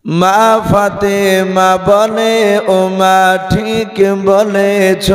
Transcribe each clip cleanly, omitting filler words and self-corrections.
মা ফাতেমা বলে ও মা ঠিক বলেছ,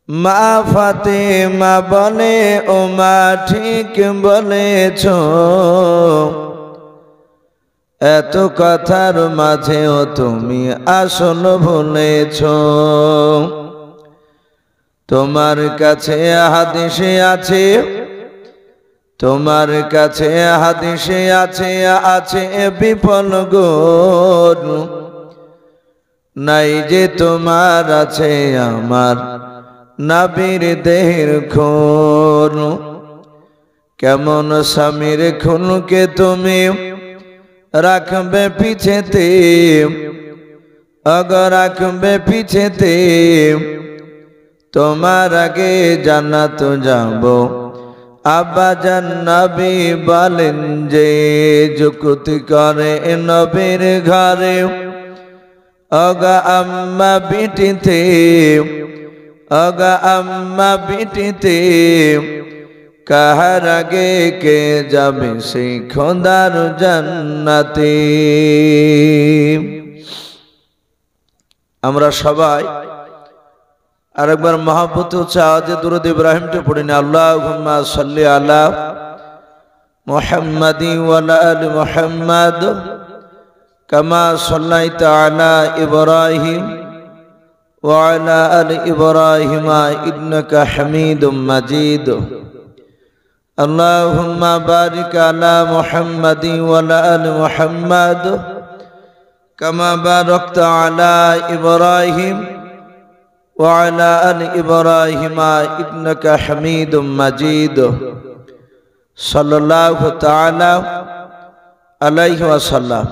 মা ফাতেমা বলে ও মা ঠিক বলেছ, এত কথার মাঝেও তুমি আসল ভুলেছ। তোমার কাছে হাদিসে আছে, তোমার কাছে হাদিসে আছে, আছে বিফল গুণ, নাই যে তোমার আছে আমার নবীর দেহের খুন। কেমন স্বামীর খুনকে তুমি রাখবে পিছেতে, অগর রাখবে পিছেতে, তোমার আগে জান্নাত যাব। আব্বাজান নবী বলেন যে যুক্তি করে নবীর ঘরে, অগা আম্মা বিটিতে, অগা আম্মা বিটিতে, কাহার আগে কে যাবে সেই খোদার জান্নাতে। আমরা সবাই আরেকবার মহব্বত উচ্চ আওয়াজে দুরূদ ইব্রাহিমটা পড়ি না। আল্লাহুম্মা সাল্লি আলা মুহাম্মাদি ওয়া আলা আলি মুহাম্মাদ কামা সাল্লাইতা আলা ইব্রাহিম ওয়া আলা আলি ইব্রাহিম ইন্নাকা হামিদুম মাজিদ। আল্লাহুম্মা বারিক আলা মুহাম্মাদি ওয়া আলা আলি মুহাম্মাদ কামা বারাকতা আলা ইব্রাহিম وعلى آل إبراهيم إنك حميد مجيد صلى الله تعالى عليه وسلم।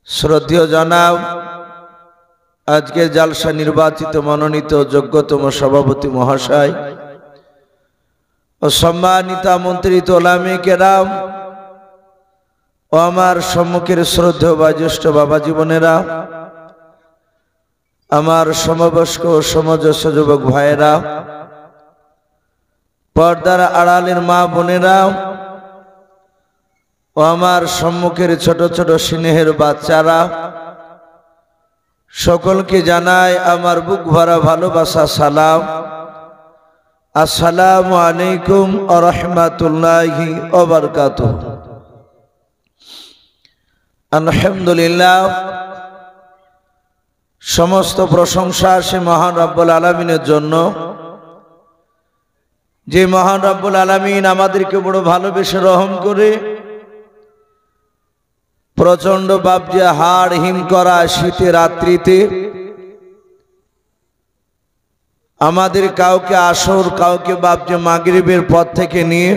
শ্রদ্ধেয় জনাব, আজকে জালসা নির্বাচিত মনোনীত যোগ্যতম সভাপতি মহাশয় ও সম্মানিত আমন্ত্রিত ওলামে কেরাম ও আমার সম্মুখের শ্রদ্ধেয় বয়োজ্যেষ্ঠ বাবা জীবনেরা, আমার সমবয়স্ক সমজস্ব যুবক ভাইয়েরা, পর্দার আড়ালের মা বোনেরা ও আমার সম্মুখের ছোট ছোট স্নেহের বাচ্চারা, সকলকে জানাই আমার বুক ভরা ভালোবাসা সালাম। আসসালামু আলাইকুম ওয়া রাহমাতুল্লাহি ওয়া বারাকাতুহু। আলহামদুলিল্লাহ, সমস্ত প্রশংসা সে মহান রব্বুল আলামিনের জন্য, যে মহান রব্বুল আলামিন আমাদেরকে বড় ভালোবেসে রহম করে প্রচন্ড বাপজে হাড় হিম করা শীতের রাত্রিতে আমাদের কাউকে আসর, কাউকে বাপজে মাগরিবের পর থেকে নিয়ে,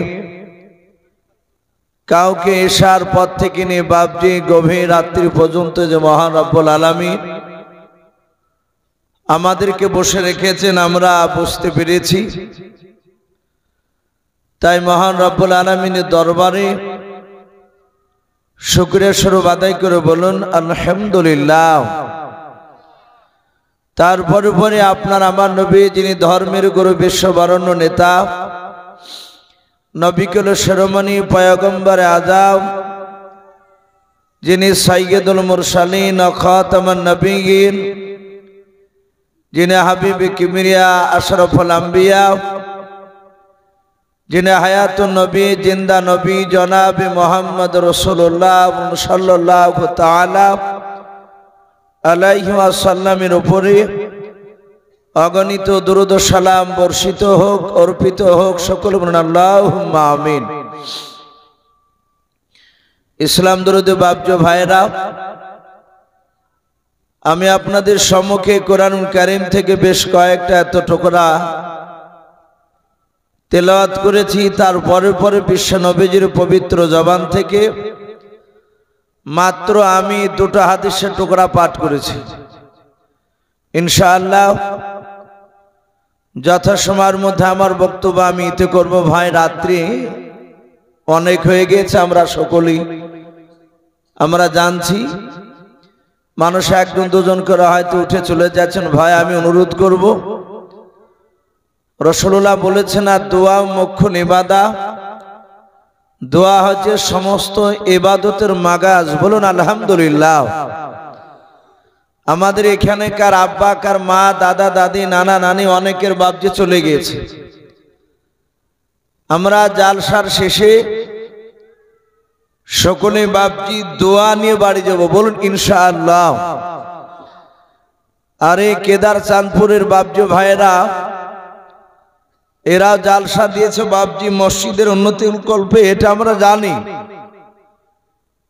কাউকে এশার পর থেকে নিয়ে বাপজে গভীর রাত্রি পর্যন্ত যে মহান রব্বুল আলামিন আমাদেরকে বসে রেখেছেন, আমরা বুঝতে পেরেছি। তাই মহান রব্বুল আলামিনের দরবারে শুকরিয়া স্বরূপ আদায় করে বলুন আলহামদুলিল্লাহ। তারপরে পরে আপনার আমার নবী, যিনি ধর্মের গুরু, বিশ্ববরণ্য নেতা, নবিকুল শিরোমণি পয়গম্বর আযম, যিনি সাইয়্যিদুল মুরসালিন ও খাতামুন নবিয়্যিন, যিনি হাবিবে কিবরিয়া আশরাফুল আম্বিয়া, যিনি হায়াতুন নবী, জিন্দা নবী জনাবে মুহাম্মদ রাসূলুল্লাহ সাল্লাল্লাহু তাআলা আলাইহি ওয়াসাল্লামের উপরে অগণিত দুরূদ ও সালাম বর্ষিত হোক, অর্পিত হোক। সকল বলুন আল্লাহুম্মা আমিন। ইসলাম দরুদে বাপজো ভাইরা, আমি আপনাদের সম্মুখে কোরআনুল কারীম থেকে বেশ কয়েকটা এত টুকরা তেলাওয়াত করেছি। তারপরে পরে বিশ্ব নবীজির পবিত্র জবান থেকে মাত্র আমি দুটো হাদিসের টুকরা পাঠ করেছি। ইনশাআল্লাহ যথাসময়ের মধ্যে আমার বক্তব্য আমি ইতি করব। ভাই, রাত্রি অনেক হয়ে গেছে, আমরা সকলেই আমরা জানছি। মানুষ একজন দুজন করে হয়তো উঠে চলে যাচ্ছেন। ভাই, আমি অনুরোধ করব, রাসূলুল্লাহ বলেছেন আর দোয়া মুখ্য ইবাদত, দোয়া হচ্ছে সমস্ত ইবাদতের মাগাজ। বলুন আলহামদুলিল্লাহ। আমাদের এখানেকার আব্বা, কার মা, দাদা, দাদি, নানা, নানি অনেকের বাপজি চলে গিয়েছে। আমরা জালসার শেষে সকলে বাপজি দোয়া নিয়ে বাড়ি যাব। বলুন ইনশাআল্লাহ। আরে কেদার চাঁদপুরের বাপজি ভাইরা, এরা জালসা দিয়েছে বাপজি মসজিদের উন্নতির কল্পে, এটা আমরা জানি।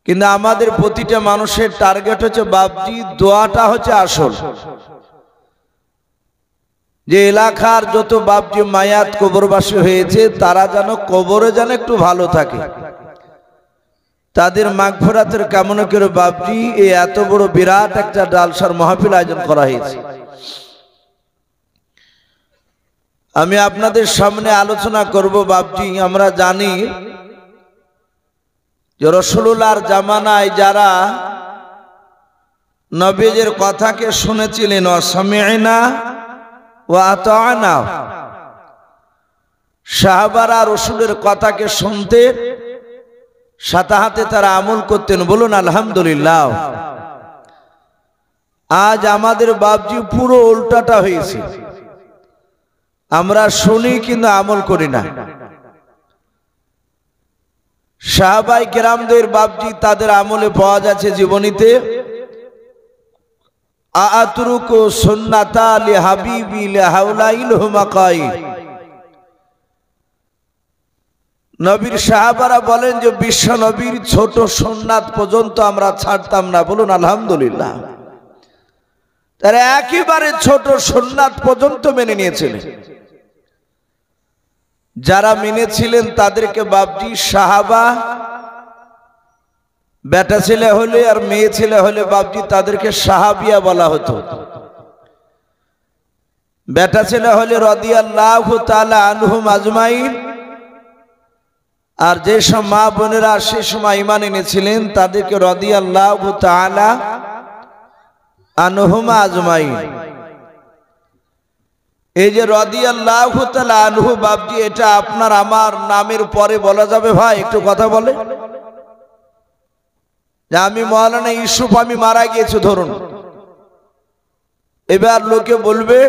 কিন্তু আমাদের প্রতিটা মানুষের টার্গেট হচ্ছে বাপজি দোয়াটা হচ্ছে আসল। যে এলাকার যত বাপজি মায়াত কবরবাসী হয়েছে তারা যেন কবরে যেন একটু ভালো থাকে, তাদের মাগফিরাতের কামনা করে বাপজি এই এত বড় বিরাট একটা জালসার মাহফিল আয়োজন করা হয়েছে। আমি আপনাদের সামনে আলোচনা করব বাপজি। আমরা জানি যে রাসূলুল্লাহর জামানায় যারা নবীজির কথাকে শুনেছিলেন, সামি'না ওয়া আতা'না, সাহাবারা রাসূলের কথাকে শুনতে সাথে সাথে তারা আমল করতেন। বলুন আলহামদুলিল্লাহ। আজ আমাদের বাপজি পুরো উল্টাটা হয়েছে। আমরা শুনি কিন্তু আমল করি না। সাহাবায়ে কেরামদের বাপজি তাদের আমলে পাওয়া যাচ্ছে জীবনীতে, আতরুকু সুন্নাতা লি হাবিবি লিহাউলাইল হুমাকাই। নবীর সাহাবারা বলেন যে বিশ্ব নবীর ছোট সুন্নাত পর্যন্ত আমরা ছাড়তাম না। বলুন আলহামদুলিল্লাহ। তারা একেবারে ছোট সুন্নাত পর্যন্ত মেনে নিয়েছিলেন। যারা মেনেছিলেন তাদেরকে বাপজি সাহাবা, বেটা ছেলে হলে আর মেয়ে ছেলে হলে বাপজি তাদেরকে সাহাবিয়া বলা হতো। বেটা ছেলে হলে রাদিয়াল্লাহু তাআলা আনহুম আজমাইন, আর যেসব মা বোনেরা সে সময় ঈমান এনেছিলেন তাদেরকে রাদিয়াল্লাহু তাআলা আনহুম আজমাইন। এই যে রাদিয়াল্লাহু তাআলা আনহু বাপজি, এটা আপনার আমার নামের পরে বলা যাবে ভাই? একটু কথা বলে। যে আমি মাওলানা ইউসুফ, আমি মারা গিয়েছি ধরুন, এবার লোকে বলবে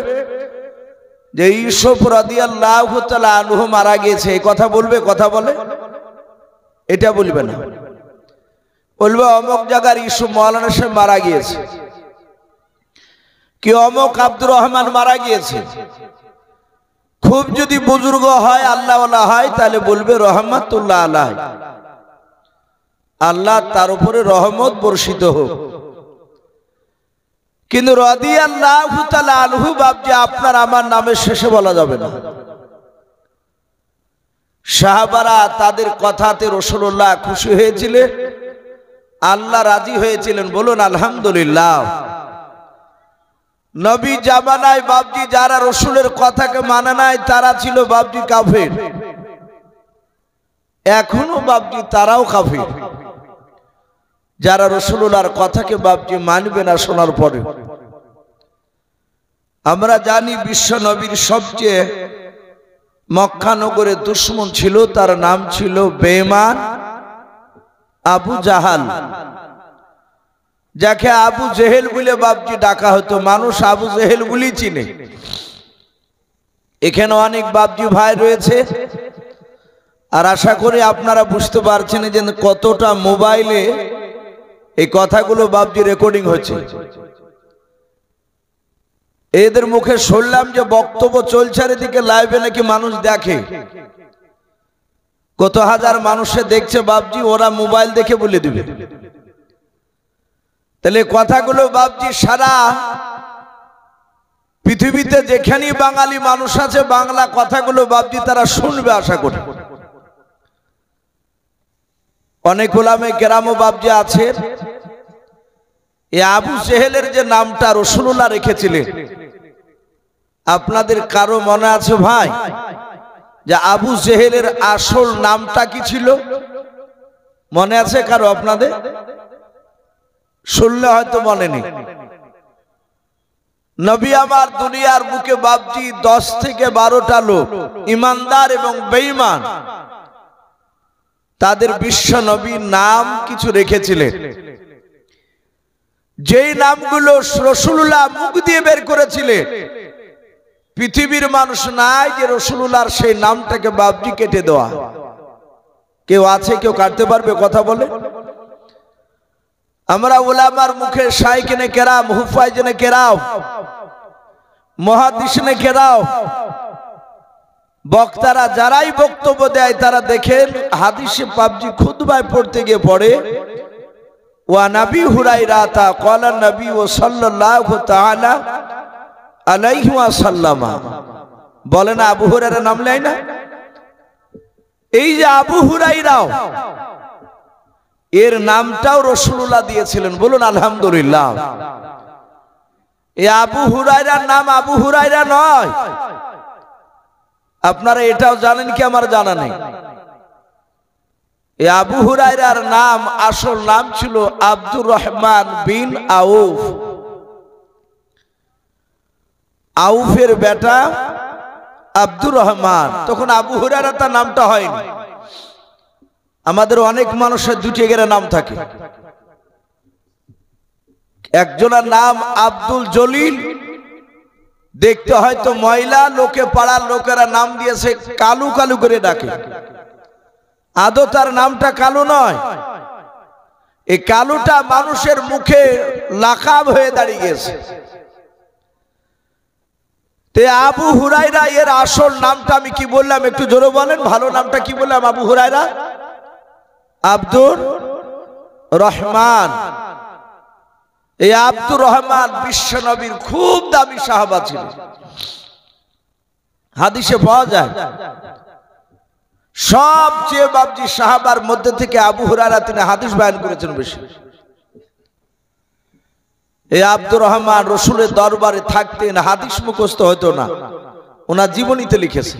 যে ইউসুফ রাদিয়াল্লাহু তাআলা আনহু মারা গিয়েছে, এই কথা বলবে? কথা বলে? এটা বলবে না। বলবে অমুক জায়গার ইউসুফ মাওলানা সাহেব মারা গিয়েছে, কি অমুক আব্দুর রহমান মারা গিয়েছে। খুব যদি বুজুর্গ হয়, আল্লাহওয়ালা হয়, তাহলে বলবে রহমাতুল্লাহ আলাইহি, আল্লাহ তার উপরে রহমত বর্ষিত হোক। কিন্তু রাদিয়াল্লাহু তাআলা আনহু বাপজি আপনার আমার নামের শেষে বলা যাবে না। সাহাবারা তাদের কথাতে রাসূলুল্লাহ খুশি হয়েছিলেন, আল্লাহ রাজি হয়েছিলেন। বলুন আলহামদুলিল্লাহ। নবী জামানায় বাপজি যারা রাসূলের কথাকে মানে নাই তারা ছিল বাপজি কাফের। এখনো বাপজি তারাও কাফের, যারা রাসূলুল্লাহর কথাকে বাপজি মানবে না শোনার পরে। আমরা জানি বিশ্ব নবীর সবচেয়ে মক্কা নগরে দুশমন ছিল, তার নাম ছিল বেঈমান আবু জাহাল, যাকে আবু জেহেল বলে বাপজি ডাকা হতো। মানুষ আবু জেহেল বলি চিনে। এখানে অনেক বাপজি ভাই রয়েছে, আর আশা করি আপনারা বুঝতে পারছেন যে কতটা মোবাইলে এই কথাগুলো বাপজি রেকর্ডিং হচ্ছে। এদের মুখে শুনলাম যে বক্তব্য চলছে এদিকে লাইভে নাকি মানুষ দেখে, কত হাজার মানুষে দেখছে বাপজি, ওরা মোবাইল দেখে বলে দিবে। তাহলে কথাগুলো বাপজি সারা পৃথিবীতে যেখানেই বাঙালি মানুষ আছে বাংলা কথাগুলো বাপজি তারা শুনবে আশা করি। অনেক উলামে কেরামও বাপজি আছে। এই আবু জেহেলের যে নামটা রাসূলুল্লাহ রেখেছিলেন, আপনাদের কারো মনে আছে ভাই যে আবু জেহেলের আসল নামটা কি ছিল? মনে আছে কারো আপনাদের? শুনলে হয়তো মনে নেই। নবী আমার দুনিয়ার বুকে বাপজি 10 থেকে 12টা লোক ইমানদার এবং বেঈমান, তাদের বিশ্ব নবীর নাম কিছু রেখেছিলেন, যেই নামগুলো রাসূলুল্লাহ মুখ দিয়ে বের করেছিলেন। পৃথিবীর মানুষ নাই যে রাসূলুল্লাহর সেই নামটাকে বাবজি কেটে দেওয়া। কেউ আছে? কেউ কাটতে পারবে? কথা বলে। আমরা উলামার মুখে শাইখেনে কেরাম, হুফাইজনে কেরাম, মুহাদ্দিসিনে কেরাম, বক্তারা যারাই বক্তব্য দেয় তারা দেখেন হাদিসে পাবজি খুতবায় পড়তে গিয়ে পড়ে ওয়া নবী হুরায়রা ক্বালা নবী সাল্লাল্লাহু তাআলা আলাইহি ওয়াসাল্লাম। বলে না আবু হুরায়রা নাম নেয় না? এই যে আবু হুরায়রা, এর নামটাও রাসূলুল্লাহ দিয়েছিলেন। বলুন আলহামদুলিল্লাহ। এই আবু হুরায়রার নাম আবু হুরায়রা নয়। আপনারা এটাও জানেন কি? আমার জানা নেই। এই আবু হুরায়রার নাম, আসল নাম ছিল আব্দুর রহমান বিন আউফ। আউফের বেটা আব্দুর রহমান। তখন আবু হুরায়রা তার নামটা হয়নি। আমাদের অনেক মানুষের দুটি এগের নাম থাকে। একজনের নাম আব্দুল জলিল, দেখতে হয়তো ময়লা, লোকে পাড়ার লোকেরা নাম দিয়েছে কালু কালু করে ডাকে। আদৌ তার নামটা কালু নয়। এই কালুটা মানুষের মুখে লাকাব হয়ে দাঁড়িয়ে গেছে। তে আবু হুরায়রা এর আসল নামটা আমি কি বললাম একটু জোরে বলেন? ভালো নামটা কি বললাম? আবু হুরায়রা আব্দুর রহমান। এই আব্দুর রহমান বিশ্ব নবীর খুব দামি সাহাবা ছিলেন। হাদিসে পাওয়া যায় সবচেয়ে বাবজি সাহাবার মধ্যে থেকে আবু হুরায়রা তিনি হাদিস বয়ান করেছেন বেশি। এই আব্দুর রহমান রাসূলের দরবারে থাকতেন, হাদিস মুখস্থ হতো না, ওনার জীবনীতে লিখেছে।